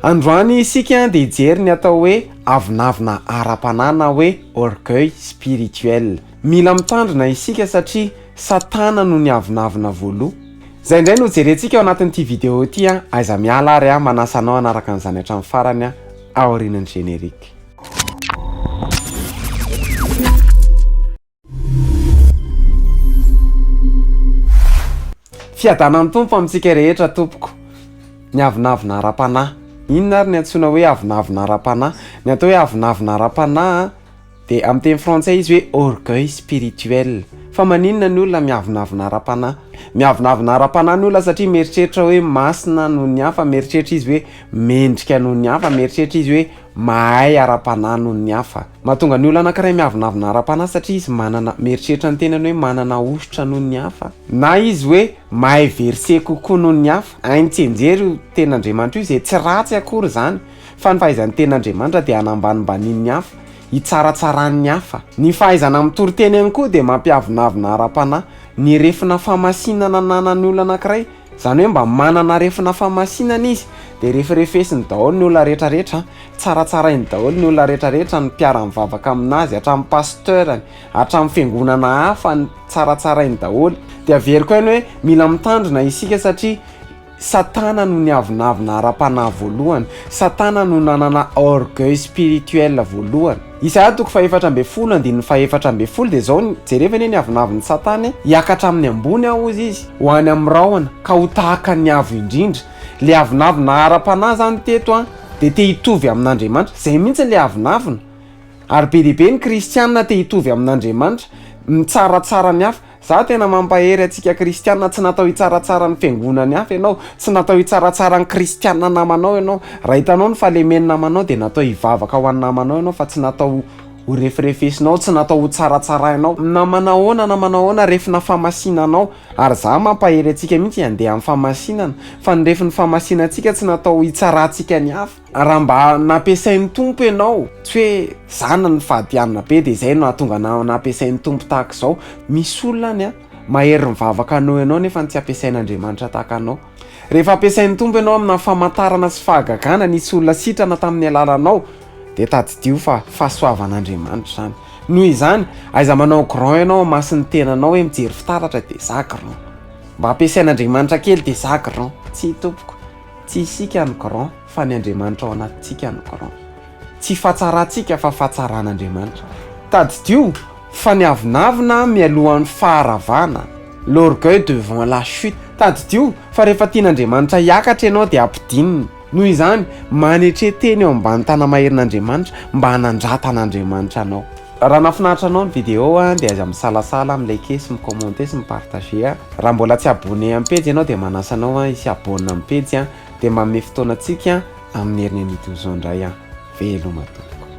Androany isika dia hijery ny atao hoe avonavona ara-panahy na hoe orgueil spirituel. Mila mitandrina isika satria satana no niavonavona voaloha. Zay indray no jerentsika ao anatin'ity vidéo ity aiza miala ary manasa anao hanaraka an'izany hatramin'ny farany aorian'ny générique. Fiadanan'ny tompo amintsika rehetra tompoko. Ny avonavona ara-panahy. Inona ary ny antsoina hoe avonavona ara-panahy? Ny atao hoe avonavona ara-panahy dia amin'ny teny frantsay izy hoe orgueil spirituel. Fa maninona ny olona miavonavona ara-panahy? Miavonavona ara-panahy ny olona satria mieritreritra hoe masina noho ny hafa, mieritreritra izy hoe mendrika noho ny hafa, mieritreritra izy hoe mahay ara-panahy noho ny hafa. Mahatonga ny olona anankiray miavonavona ara-panahy satria izy manana mieritreritra ny tenany hoe manana ositra noho ny hafa, na izy hoe mahay verse kokoa noho ny hafa. Hain-tsenjery io ten'Andriamanitra io izay tsy ratsy akory zany, fa ny fahaizan'ny ten'Andriamanitra dia hanambanimbanian'ny hafa, hitsaratsarany hafa. Ny fahaizana mitoro teny ihany koa dia mampiavonavona ara-panahy. Ny refina famasinana nanan'ny olona anankiray, zany hoe mba manana refina famasinana izy, dia referefesiny daholo ny olona rehetrarehetra, tsaratsarainy daholo ny olona rehetrarehetra, ny mpiara-mivavaka aminazy, hatramin'ny pasteurany, hatramin'ny fiangonana hafa, ny tsaratsarainy daholo. Dia avery koa ny hoe mila mitandrina isika satria satana no niavonavona ara-panahy voalohany, satana no nanana orgueil spirituel voalohany. Isaia 4:7 dia zao jerevany ny avonavon'ny satana hiakatra amin'ny ambony ozy izy ho any amin'ny rahona ka ho tahaka ny avo indrindra. Le avonavona ara-panahy zany teto dia te hitovy amin'Andriamanitra, zay mihitsy le avonavona. Ary be dia be ny kristianina te hitovy amin'Andriamanitra, mitsaratsara ny hafa. Za tena mampahery antsika kristianina, tsy natao hitsaratsara ny fiangonany hafa ianao, tsy natao hitsaratsara ny kristianina namanao ianao. Raha hitanao ny fahalemeny namanao dia natao hivavaka ho an'ny namanao ianao, fa tsy natao ho referefesinao, tsy natao ho tsaratsarainao. Namanahoana refina famasinanao. Ary za mampahery antsika mihitsy handeha amin'ny famasinana, fa ny refin'ny famasinantsika tsy natao hitsarantsika ny hafa. Raha mba nampiasain'ny tompo ianao, tsy hoe zana ny fahadianana be dia izay no hahatonga nampiasain'ny tompo tahaka izao. Misy olona mahery mivavaka anao ianao nefa tsy ampiasain'Andriamanitra tahaka anao. Rehefa ampiasain'ny tompo ianao amina famantarana sy fahagagana nisy olona sitrana tamin'ny alalanao, dia tadidio fa fahasoavan'Andriamanitra zany. Noho izany aiza manao grand ianao masin'ny tenanao hoe mijery fitaratra dia za grand, mba ampiasain'Andriamanitra kely dia za grand. Tsy tompoko, tsy isika ny grand fa ny Andriamanitra ao anatintsika ny grand. Tsy fahatsarantsika fa fahatsaran'Andriamanitra. Tadidio fa ny avonavona mialohan'ny faharavana, l'orgueil devant la chute. Tadidio fa rehefa tian'Andriamanitra hiakatra ianao dia ampidininy. Noho izany manetreteny eo ambany tanamaherin'Andriamanitra mba hanandratan'Andriamanitra anao. Raha nafinaritra anao ny vidéo dia aza misalasala, milike sy micommente sy mipartage. Raha mbola tsy abonné amin'ny Pejy ianao dia manasa anao isy abonné amin'ny Pejy dia manome fotoana antsika amin'ny herin'ny an'ito izao indray. Veloma tompoko.